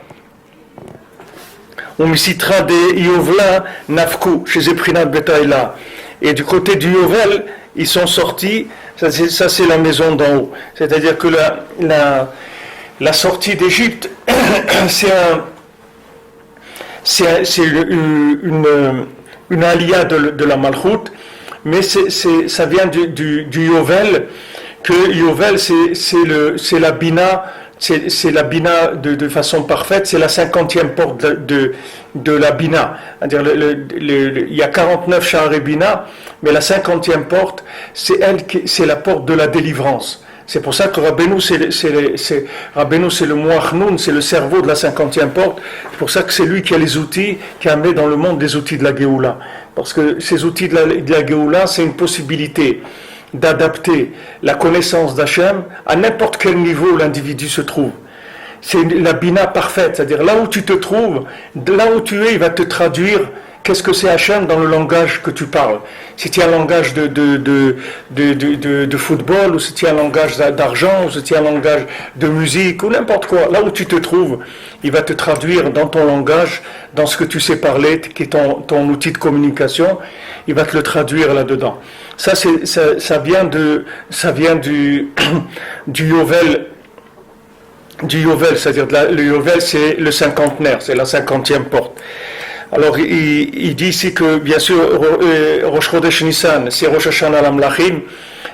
On citera des Yovla Nafku, chez Zeprinat Betaïla. Et du côté du Yovel, ils sont sortis, ça c'est la maison d'en haut. C'est-à-dire que la sortie d'Égypte, c'est une alia de la Malchoute, mais ça vient du Yovel, que Yovel c'est la Bina, c'est la Bina de façon parfaite, c'est la 50e porte de la Bina. C'est-à-dire il y a 49 Sha'arei Bina, mais la 50e porte, c'est la porte de la délivrance. C'est pour ça que Rabbeinu, c'est le Moachnoun, c'est le cerveau de la 50e porte. C'est pour ça que c'est lui qui a les outils, qui a amené dans le monde des outils de la Géoula. Parce que ces outils de la Géoula, c'est une possibilité d'adapter la connaissance d'Hachem à n'importe quel niveau l'individu se trouve. C'est la Bina parfaite, c'est-à-dire là où tu te trouves, là où tu es, il va te traduire qu'est-ce que c'est Hachem dans le langage que tu parles. Si tu as un langage de football, ou si tu as un langage d'argent, ou si tu as un langage de musique, ou n'importe quoi, là où tu te trouves, il va te traduire dans ton langage, dans ce que tu sais parler, qui est ton outil de communication, il va te le traduire là-dedans. Ça vient du Yovel. Du Yovel, c'est-à-dire le Yovel, c'est le cinquantenaire, c'est la 50e porte. Alors, il dit ici que, bien sûr, Rosh Chodesh Nissan, c'est Rosh Hashanah Lamlachim.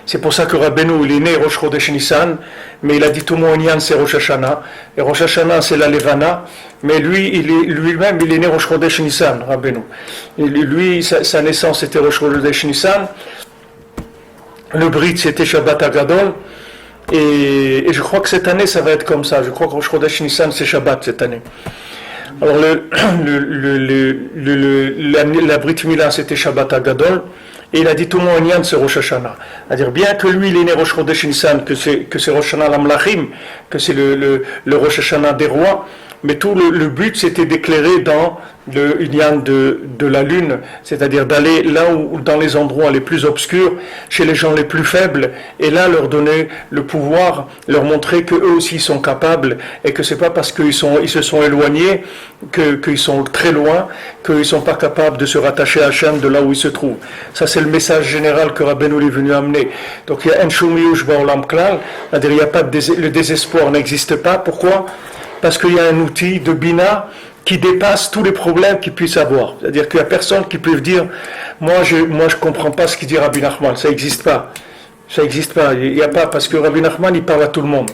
C'est pour ça que Rabbeinu, il est né Rosh Chodesh Nissan, mais il a dit tout mon Inyan, c'est Rosh Hashanah. Et Rosh Hashanah, c'est la Levana. Mais lui-même, il est né Rosh Chodesh Nissan, Rabbeinu. Lui, sa naissance était Rosh Chodesh Nissan. Le Brit, c'était Shabbat Agadol. Et je crois que cette année, ça va être comme ça. Je crois que Rosh Chodesh Nissan, c'est Shabbat cette année. Alors, la Brit Mila, c'était Shabbat Agadol. Et il a dit tout mon Inyan, c'est Rosh Hashanah. C'est-à-dire, bien que lui, il est né Rosh Chodesh Nissan, que c'est Rosh Hashanah Lamlachim, que c'est le Rosh Hashanah des rois, mais tout le but, c'était d'éclairer dans le Inyan de la lune, c'est-à-dire d'aller là où, dans les endroits les plus obscurs, chez les gens les plus faibles, et là leur donner le pouvoir, leur montrer qu'eux aussi sont capables, et que c'est pas parce qu'ils se sont éloignés, qu'ils sont très loin, qu'ils sont pas capables de se rattacher à Hachem de là où ils se trouvent. Ça, c'est le message général que Rabbeinu est venu amener. Donc il y a un Shumiyush Ba'olam Klal, c'est-à-dire il y a pas le désespoir n'existe pas. Pourquoi? Parce qu'il y a un outil de Bina qui dépasse tous les problèmes qu'il puisse avoir. C'est-à-dire qu'il n'y a personne qui peut dire moi je comprends pas ce qu'il dit Rabbi Nachman, ça n'existe pas. Ça n'existe pas. Il n'y a pas, parce que Rabbi Nachman, il parle à tout le monde,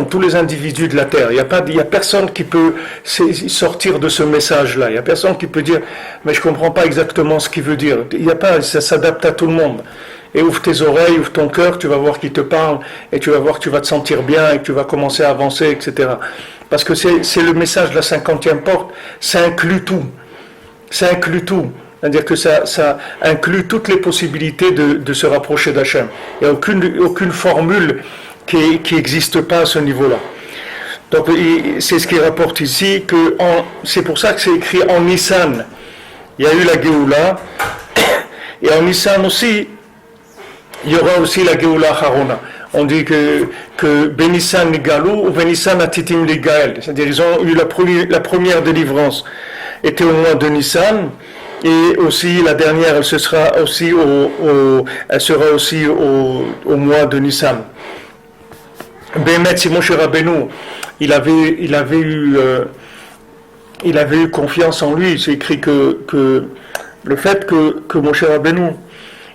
tous les individus de la terre. Il y a personne qui peut sortir de ce message-là. Il n'y a personne qui peut dire mais je comprends pas exactement ce qu'il veut dire. Il y a pas, ça s'adapte à tout le monde. Et ouvre tes oreilles, ouvre ton cœur, tu vas voir qui te parle, et tu vas voir que tu vas te sentir bien, et que tu vas commencer à avancer, etc. Parce que c'est le message de la 50e porte, ça inclut tout. Ça inclut tout. C'est-à-dire que ça inclut toutes les possibilités de se rapprocher d'Hachem. Il n'y a aucune formule qui n'existe pas à ce niveau-là. Donc c'est ce qu'il rapporte ici, c'est pour ça que c'est écrit en Nissan. Il y a eu la Géoula, et en Nissan aussi, il y aura aussi la Géoula Harona. On dit que Benissan Nigalou ou Benissan Atitim Ligael. C'est-à-dire ils ont eu la première délivrance était au mois de Nissan, et aussi la dernière, elle sera aussi au mois de Nissan. Bémet, si Moshe Rabbeinu, il avait eu confiance en lui. C'est écrit que le fait que Moshe Rabbeinu,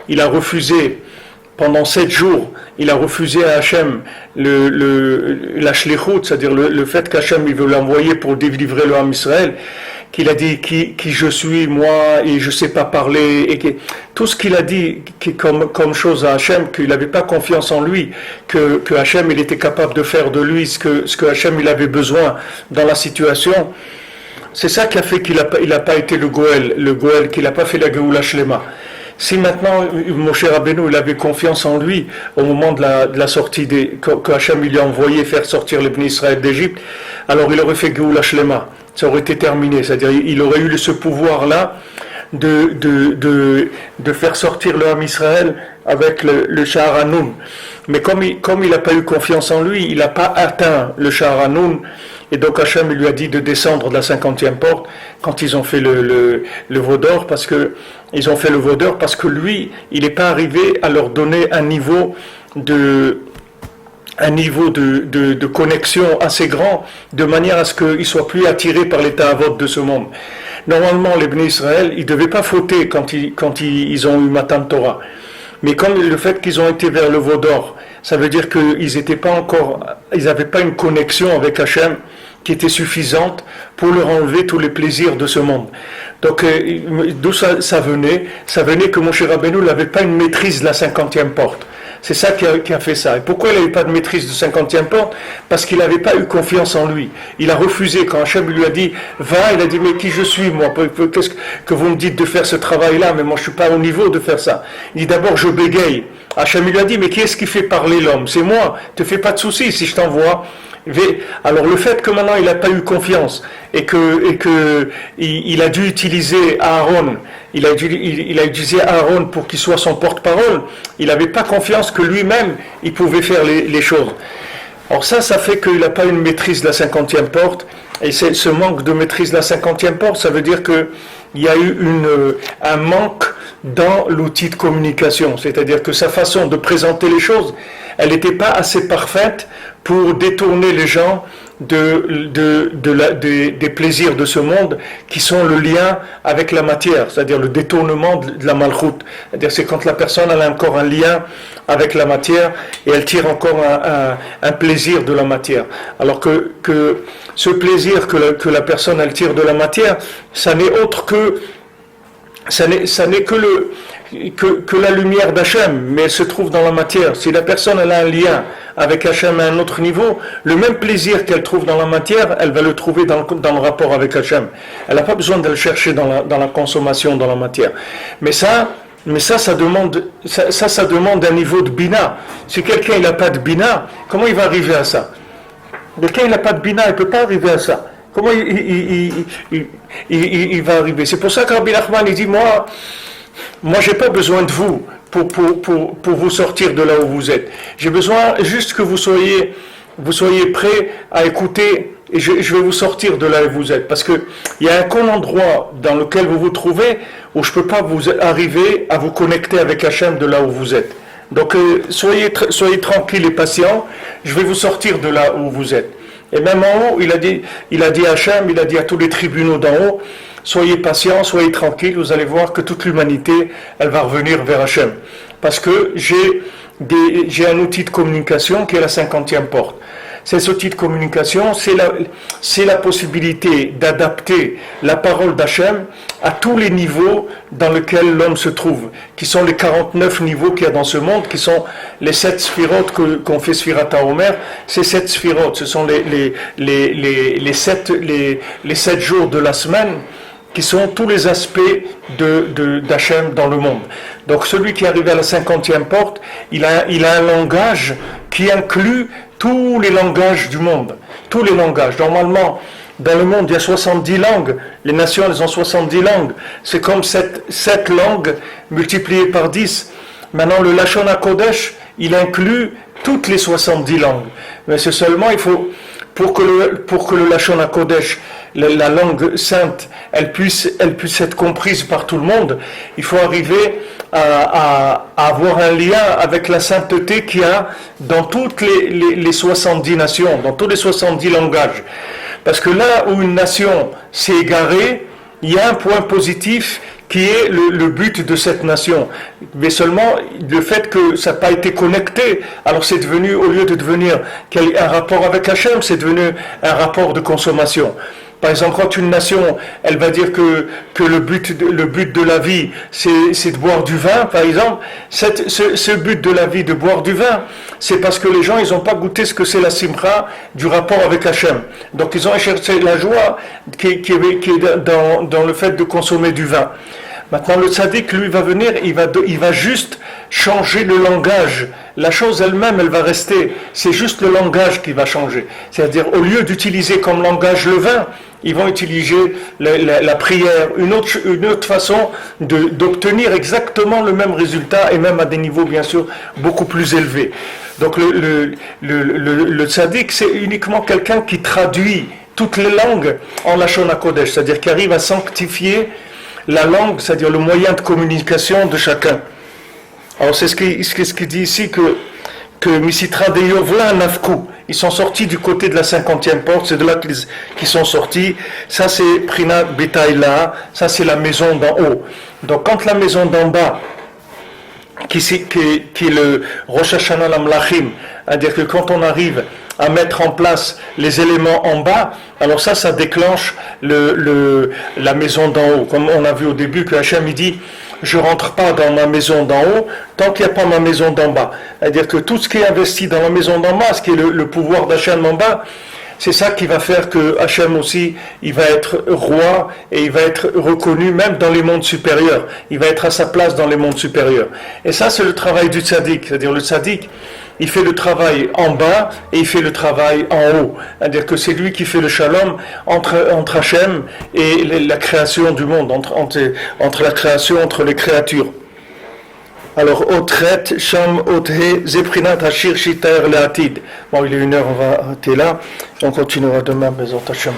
il a refusé pendant 7 jours, il a refusé à Hachem la shlichut, c'est-à-dire le fait qu'Hachem il veut l'envoyer pour délivrer le Ham Israël, qu'il a dit qui je suis moi et je sais pas parler, et tout ce qu'il a dit comme chose à Hachem, qu'il n'avait pas confiance en lui, que Hachem il était capable de faire de lui ce que Hachem il avait besoin dans la situation. C'est ça qui a fait qu'il n'a pas été le Goël, qu'il n'a pas fait la Géoula Shlema. Si maintenant Moshe Rabbeinu il avait confiance en lui au moment de la sortie que Hachem lui a envoyé faire sortir les Bnei Israël d'Égypte, alors il aurait fait Géoula Shlema, ça aurait été terminé, c'est-à-dire il aurait eu ce pouvoir-là de faire sortir le Ham Israël avec le Sha'ar Hanoun. Mais comme il n'a pas eu confiance en lui, il n'a pas atteint le Sha'ar Hanoun. Et donc Hachem lui a dit de descendre de la 50e porte quand ils ont fait le veau d'or, parce que ils ont fait le veau d'or parce que lui, il n'est pas arrivé à leur donner un niveau de connexion assez grand, de manière à ce qu'ils ne soient plus attirés par les ta'avot de ce monde. Normalement, les Bnei Israël, ils ne devaient pas fauter quand ils ont eu Matan Torah. Mais comme le fait qu'ils ont été vers le veau d'or, ça veut dire qu'ils n'avaient pas une connexion avec Hachem qui était suffisante pour leur enlever tous les plaisirs de ce monde. Donc, d'où ça venait? Ça venait que Moshe Rabbeinu n'avait pas une maîtrise de la 50e porte. C'est ça qui a fait ça. Et pourquoi il n'avait pas de maîtrise de 50e porte? Parce qu'il n'avait pas eu confiance en lui. Il a refusé. Quand Hachem lui a dit « Va », il a dit « Mais qui je suis, moi? Qu'est-ce que vous me dites de faire ce travail-là? Mais moi, je ne suis pas au niveau de faire ça. » Il dit « D'abord, je bégaye. » Hachem lui a dit « Mais qui est-ce qui fait parler l'homme? C'est moi. Ne te fais pas de soucis si je t'envoie. » Alors le fait que maintenant il n'a pas eu confiance et que il a dû utiliser Aaron, il a utilisé Aaron pour qu'il soit son porte-parole, il n'avait pas confiance que lui-même il pouvait faire les choses. Alors ça fait qu'il n'a pas une maîtrise de la 50e porte, et ce manque de maîtrise de la 50e porte, ça veut dire qu'il y a eu un manque dans l'outil de communication, c'est-à-dire que sa façon de présenter les choses, elle n'était pas assez parfaite pour détourner les gens des plaisirs de ce monde qui sont le lien avec la matière, c'est-à-dire le détournement de la malchoute. C'est-à-dire c'est quand la personne a encore un lien avec la matière et elle tire encore un plaisir de la matière. Alors que ce plaisir que la personne elle tire de la matière, ça n'est autre que ça n'est que la lumière d'Hachem, mais elle se trouve dans la matière. Si la personne elle a un lien avec Hachem à un autre niveau, le même plaisir qu'elle trouve dans la matière, elle va le trouver dans le rapport avec Hachem. Elle n'a pas besoin de le chercher dans la consommation, dans la matière. Mais ça demande un niveau de bina. Si quelqu'un n'a pas de bina, comment il va arriver à ça? Quelqu'un n'a pas de bina, il ne peut pas arriver à ça. Comment il va arriver? C'est pour ça que Rabbi Nachman il dit moi j'ai pas besoin de vous pour vous sortir de là où vous êtes. J'ai besoin juste que vous soyez prêts à écouter et je vais vous sortir de là où vous êtes. Parce que il y a un endroit dans lequel vous vous trouvez où je peux pas vous arriver à vous connecter avec Hachem de là où vous êtes. Donc soyez tranquille et patient, je vais vous sortir de là où vous êtes. Et même en haut, il a dit à Hachem, il a dit à tous les tribunaux d'en haut, soyez patients, soyez tranquilles, vous allez voir que toute l'humanité, elle va revenir vers Hachem. Parce que j'ai un outil de communication qui est la 50e porte. Cet outil de communication, c'est la possibilité d'adapter la parole d'Hachem à tous les niveaux dans lesquels l'homme se trouve, qui sont les 49 niveaux qu'il y a dans ce monde, qui sont les 7 sphirotes qu'on fait Sphirat HaOmer. Ces 7 sphirotes, ce sont les 7 jours de la semaine, qui sont tous les aspects d'Hachem dans le monde. Donc celui qui arrive à la 50e porte, il a un langage qui inclut tous les langages du monde. Tous les langages. Normalement, dans le monde, il y a 70 langues. Les nations, elles ont 70 langues. C'est comme 7 langues multipliées par 10. Maintenant, le Lashon HaKodesh, il inclut toutes les 70 langues. Mais c'est seulement, il faut, pour que le Lashon HaKodesh, la langue sainte, elle puisse être comprise par tout le monde, il faut arriver à avoir un lien avec la sainteté qu'il y a dans toutes les 70 nations, dans tous les 70 langages. Parce que là où une nation s'est égarée, il y a un point positif qui est le but de cette nation. Mais seulement le fait que ça n'a pas été connecté, alors c'est devenu, au lieu de devenir un rapport avec Hachem, c'est devenu un rapport de consommation. Par exemple, quand une nation, elle va dire que le but de la vie, c'est de boire du vin, par exemple, ce but de la vie de boire du vin, c'est parce que les gens, ils n'ont pas goûté ce que c'est la simcha du rapport avec Hachem. Donc, ils ont cherché la joie qui est dans le fait de consommer du vin. Maintenant, le tzaddik, lui, va venir, il va juste changer le langage. La chose elle-même, elle va rester. C'est juste le langage qui va changer. C'est-à-dire, au lieu d'utiliser comme langage le vin, ils vont utiliser la prière, une autre façon d'obtenir exactement le même résultat et même à des niveaux bien sûr beaucoup plus élevés. Donc le tzaddik, c'est uniquement quelqu'un qui traduit toutes les langues en Lashon HaKodesh, c'est-à-dire qui arrive à sanctifier la langue, c'est-à-dire le moyen de communication de chacun. Alors c'est ce qu'il dit ici que Misitra de Yovla Nafku, ils sont sortis du côté de la 50e porte, c'est de là qu'ils sont sortis. Ça c'est Prina Betaïla, ça c'est la maison d'en haut. Donc quand la maison d'en bas, qui est le Rosh Hashanah Lamlachim, c'est-à-dire que quand on arrive à mettre en place les éléments en bas, alors ça déclenche la maison d'en haut. Comme on a vu au début que Hachem il dit, je rentre pas dans ma maison d'en haut tant qu'il n'y a pas ma maison d'en bas. C'est-à-dire que tout ce qui est investi dans la maison d'en bas, ce qui est le pouvoir d'Hachem en bas, c'est ça qui va faire que Hachem aussi, il va être roi et il va être reconnu même dans les mondes supérieurs. Il va être à sa place dans les mondes supérieurs. Et ça, c'est le travail du tzaddik. C'est-à-dire le tzaddik, il fait le travail en bas et il fait le travail en haut. C'est-à-dire que c'est lui qui fait le shalom entre Hachem et la création du monde, entre la création, entre les créatures. Alors, Otret, Sham, Othe, Zeprinat, Hashir, Shitaer, Leatid. Bon, il est 1h, on va arrêter là. On continuera demain, Bezot Hachem.